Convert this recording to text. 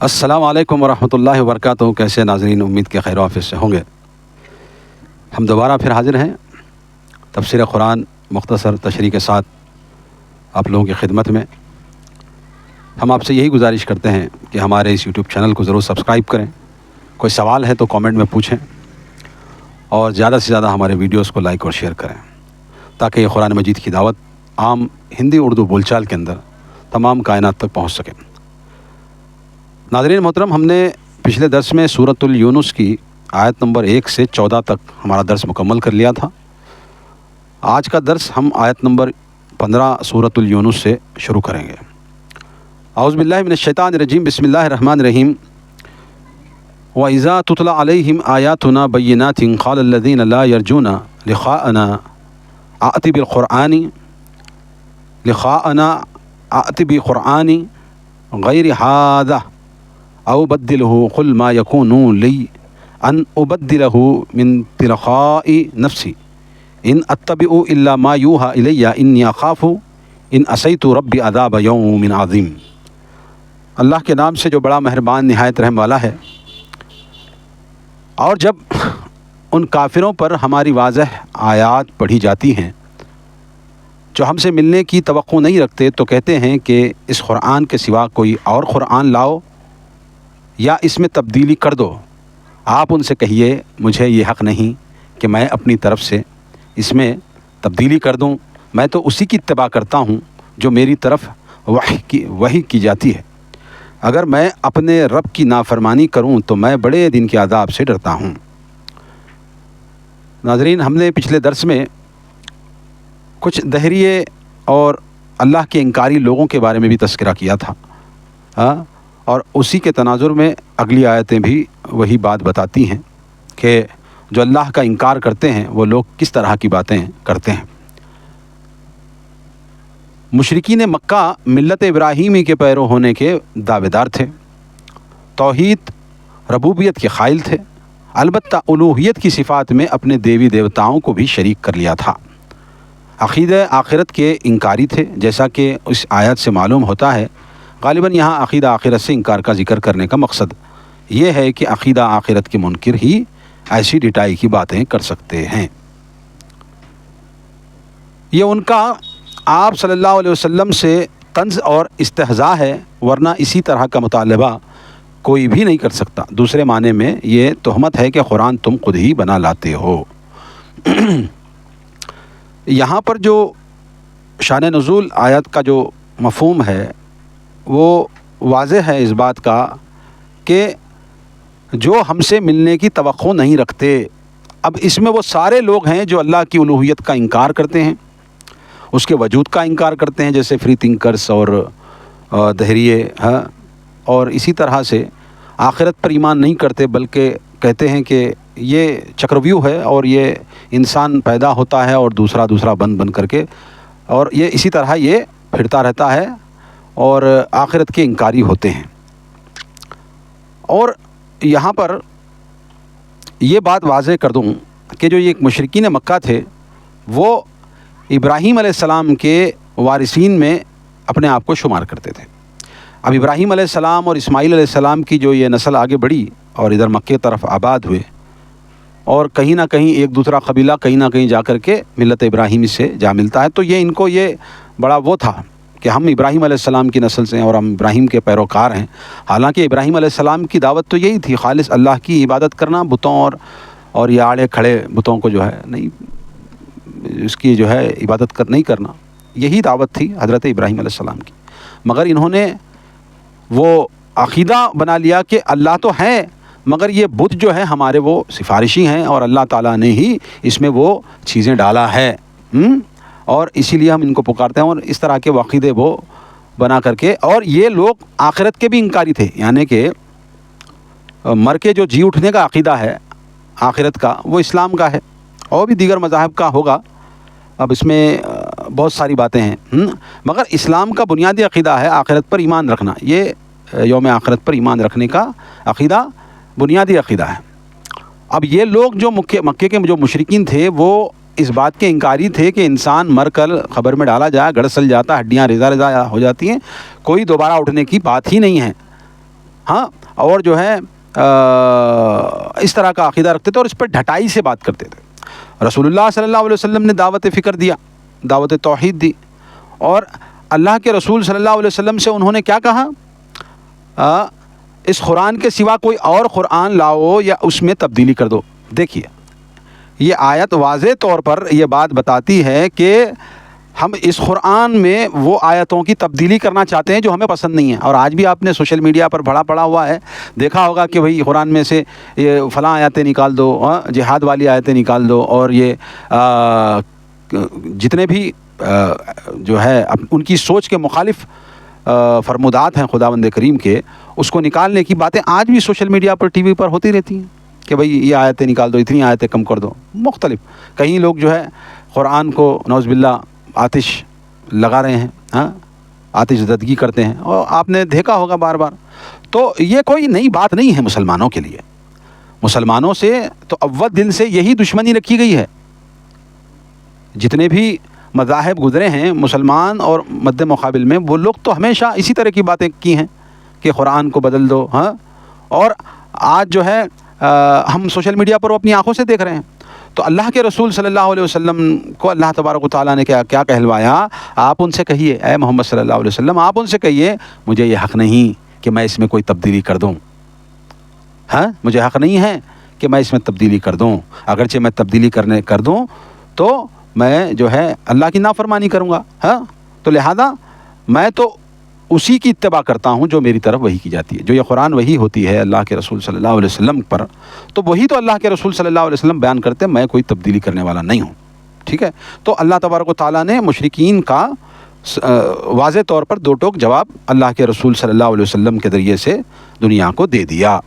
السلام علیکم ورحمۃ اللہ وبرکاتہ۔ کیسے ناظرین، امید کے خیر و عافیت سے ہوں گے۔ ہم دوبارہ پھر حاضر ہیں تفسیر قرآن مختصر تشریح کے ساتھ آپ لوگوں کی خدمت میں۔ ہم آپ سے یہی گزارش کرتے ہیں کہ ہمارے اس یوٹیوب چینل کو ضرور سبسکرائب کریں۔ کوئی سوال ہے تو کامنٹ میں پوچھیں، اور زیادہ سے زیادہ ہمارے ویڈیوز کو لائک اور شیئر کریں تاکہ یہ قرآن مجید کی دعوت عام ہندی اردو بول چال کے اندر تمام کائنات تک پہنچ سکے۔ ناظرین محترم، ہم نے پچھلے درس میں سورۃ یونس کی آیت نمبر 1 سے 14 تک ہمارا درس مکمل کر لیا تھا۔ آج کا درس ہم آیت نمبر 15 سورۃ یونس سے شروع کریں گے۔ اعوذ باللہ من الشیطان الرجیم، بسم اللہ الرحمن الرحیم۔ وَإِذَا تُتْلَى عَلَيْهِمْ آيَاتُنَا بَيِّنَاتٍ قَالَ الَّذِينَ لَا يَرْجُونَ لِقَاءَنَا ائْتِ بِقُرْآنٍ غَيْرِ هَذَا أَوْ بَدِّلْهُ قُلْ مَا يَكُونُ لِي أَنْ أُبَدِّلَهُ مِنْ تِلْقَاءِ نَفْسِي إِنْ أَتَّبِعُ إِلَّا مَا يُوحَى إِلَيَّ إِنِّي أَخَافُ إِنْ عَصَيْتُ رَبِّي عَذَابَ يَوْمٍ عَظِيمٍ۔ اللہ کے نام سے جو بڑا مہربان نہایت رحم والا ہے۔ اور جب ان کافروں پر ہماری واضح آیات پڑھی جاتی ہیں جو ہم سے ملنے کی توقع نہیں رکھتے، تو کہتے ہیں کہ اس قرآن کے سوا کوئی اور قرآن لاؤ یا اس میں تبدیلی کر دو۔ آپ ان سے کہیے، مجھے یہ حق نہیں کہ میں اپنی طرف سے اس میں تبدیلی کر دوں، میں تو اسی کی اتباع کرتا ہوں جو میری طرف وحی کی جاتی ہے۔ اگر میں اپنے رب کی نافرمانی کروں تو میں بڑے دن کے عذاب سے ڈرتا ہوں۔ ناظرین، ہم نے پچھلے درس میں کچھ دہریے اور اللہ کے انکاری لوگوں کے بارے میں بھی تذکرہ کیا تھا، اور اسی کے تناظر میں اگلی آیتیں بھی وہی بات بتاتی ہیں کہ جو اللہ کا انکار کرتے ہیں وہ لوگ کس طرح کی باتیں کرتے ہیں۔ مشرکین مکہ ملت ابراہیمی کے پیرو ہونے کے دعوے دار تھے، توحید ربوبیت کے قائل تھے، البتہ الوہیت کی صفات میں اپنے دیوی دیوتاؤں کو بھی شریک کر لیا تھا۔ عقیدہ آخرت کے انکاری تھے، جیسا کہ اس آیت سے معلوم ہوتا ہے۔ غالباً یہاں عقیدہ آخرت سے انکار کا ذکر کرنے کا مقصد یہ ہے کہ عقیدہ آخرت کے منکر ہی ایسی ڈٹائی کی باتیں کر سکتے ہیں۔ یہ ان کا آپ صلی اللہ علیہ وسلم سے طنز اور استہزاء ہے، ورنہ اسی طرح کا مطالبہ کوئی بھی نہیں کر سکتا۔ دوسرے معنی میں یہ تہمت ہے کہ قرآن تم خود ہی بنا لاتے ہو۔ یہاں پر جو شان نزول آیت کا جو مفہوم ہے وہ واضح ہے اس بات کا کہ جو ہم سے ملنے کی توقع نہیں رکھتے۔ اب اس میں وہ سارے لوگ ہیں جو اللہ کی الوہیت کا انکار کرتے ہیں، اس کے وجود کا انکار کرتے ہیں، جیسے فری تھنکرز اور دہریے، اور اسی طرح سے آخرت پر ایمان نہیں کرتے، بلکہ کہتے ہیں کہ یہ چکرویو ہے اور یہ انسان پیدا ہوتا ہے اور دوسرا بن کر کے، اور یہ اسی طرح یہ پھرتا رہتا ہے، اور آخرت کے انکاری ہوتے ہیں۔ اور یہاں پر یہ بات واضح کر دوں کہ جو یہ مشرکین مکہ تھے وہ ابراہیم علیہ السلام کے وارثین میں اپنے آپ کو شمار کرتے تھے۔ اب ابراہیم علیہ السلام اور اسماعیل علیہ السلام کی جو یہ نسل آگے بڑھی اور ادھر مکہ طرف آباد ہوئے، اور کہیں نہ کہیں ایک دوسرا قبیلہ کہیں نہ کہیں جا کر کے ملت ابراہیمی سے جا ملتا ہے، تو یہ ان کو یہ بڑا وہ تھا کہ ہم ابراہیم علیہ السلام کی نسل سے ہیں اور ہم ابراہیم کے پیروکار ہیں۔ حالانکہ ابراہیم علیہ السلام کی دعوت تو یہی تھی، خالص اللہ کی عبادت کرنا، بتوں اور یہ آڑے کھڑے بتوں کو جو ہے نہیں، اس کی جو ہے عبادت نہیں کرنا، یہی دعوت تھی حضرت ابراہیم علیہ السلام کی۔ مگر انہوں نے وہ عقیدہ بنا لیا کہ اللہ تو ہے، مگر یہ بت جو ہے ہمارے وہ سفارشی ہیں، اور اللہ تعالیٰ نے ہی اس میں وہ چیزیں ڈالا ہے، اور اسی لیے ہم ان کو پکارتے ہیں، اور اس طرح کے عقیدے وہ بنا کر کے۔ اور یہ لوگ آخرت کے بھی انکاری تھے، یعنی کہ مر کے جو جی اٹھنے کا عقیدہ ہے آخرت کا، وہ اسلام کا ہے، اور بھی دیگر مذاہب کا ہوگا، اب اس میں بہت ساری باتیں ہیں، مگر اسلام کا بنیادی عقیدہ ہے آخرت پر ایمان رکھنا۔ یہ یوم آخرت پر ایمان رکھنے کا عقیدہ بنیادی عقیدہ ہے۔ اب یہ لوگ جو مکے کے جو مشرکین تھے وہ اس بات کے انکاری تھے کہ انسان مر کر قبر میں ڈالا جائے، گڑ سل جاتا، ہڈیاں ریزہ ہو جاتی ہیں، کوئی دوبارہ اٹھنے کی بات ہی نہیں ہے۔ ہاں، اور جو ہے اس طرح کا عقیدہ رکھتے تھے اور اس پر ڈھٹائی سے بات کرتے تھے۔ رسول اللہ صلی اللہ علیہ وسلم نے دعوت فکر دیا، دعوت توحید دی، اور اللہ کے رسول صلی اللہ علیہ وسلم سے انہوں نے کیا کہا؟ اس قرآن کے سوا کوئی اور قرآن لاؤ یا اس میں تبدیلی کر دو۔ دیکھیے، یہ آیت واضح طور پر یہ بات بتاتی ہے کہ ہم اس قرآن میں وہ آیتوں کی تبدیلی کرنا چاہتے ہیں جو ہمیں پسند نہیں ہیں۔ اور آج بھی آپ نے سوشل میڈیا پر بڑا پڑا ہوا ہے، دیکھا ہوگا کہ بھئی قرآن میں سے یہ فلاں آیتیں نکال دو، جہاد والی آیتیں نکال دو، اور یہ جتنے بھی جو ہے ان کی سوچ کے مخالف فرمودات ہیں خداوند کریم کے، اس کو نکالنے کی باتیں آج بھی سوشل میڈیا پر، ٹی وی پر ہوتی رہتی ہیں کہ بھئی یہ آیتیں نکال دو، اتنی آیتیں کم کر دو، مختلف۔ کہیں لوگ جو ہے قرآن کو نعوذ باللہ آتش لگا رہے ہیں، ہاں، آتش زدگی کرتے ہیں، اور آپ نے دیکھا ہوگا بار بار۔ تو یہ کوئی نئی بات نہیں ہے مسلمانوں کے لیے۔ مسلمانوں سے تو اول دن سے یہی دشمنی رکھی گئی ہے۔ جتنے بھی مذاہب گزرے ہیں مسلمان اور مد مقابل میں، وہ لوگ تو ہمیشہ اسی طرح کی باتیں کی ہیں کہ قرآن کو بدل دو، ہاں۔ اور آج جو ہے ہم سوشل میڈیا پر وہ اپنی آنکھوں سے دیکھ رہے ہیں۔ تو اللہ کے رسول صلی اللہ علیہ وسلم کو اللہ تبارک و تعالیٰ نے کیا کہلوایا؟ آپ ان سے کہیے، اے محمد صلی اللہ علیہ وسلم، آپ ان سے کہیے مجھے یہ حق نہیں کہ میں اس میں کوئی تبدیلی کر دوں، ہاں، مجھے حق نہیں ہے کہ میں اس میں تبدیلی کر دوں، اگرچہ میں تبدیلی کر دوں تو میں جو ہے اللہ کی نافرمانی کروں گا، ہاں۔ تو لہذا میں تو اسی کی اتباع کرتا ہوں جو میری طرف وحی کی جاتی ہے، جو یہ قرآن وحی ہوتی ہے اللہ کے رسول صلی اللہ علیہ وسلم پر، تو وہی تو اللہ کے رسول صلی اللہ علیہ وسلم بیان کرتے ہیں، میں کوئی تبدیلی کرنے والا نہیں ہوں، ٹھیک ہے۔ تو اللہ تبارک و تعالیٰ نے مشرکین کا واضح طور پر دو ٹوک جواب اللہ کے رسول صلی اللہ علیہ وسلم کے ذریعے سے دنیا کو دے دیا۔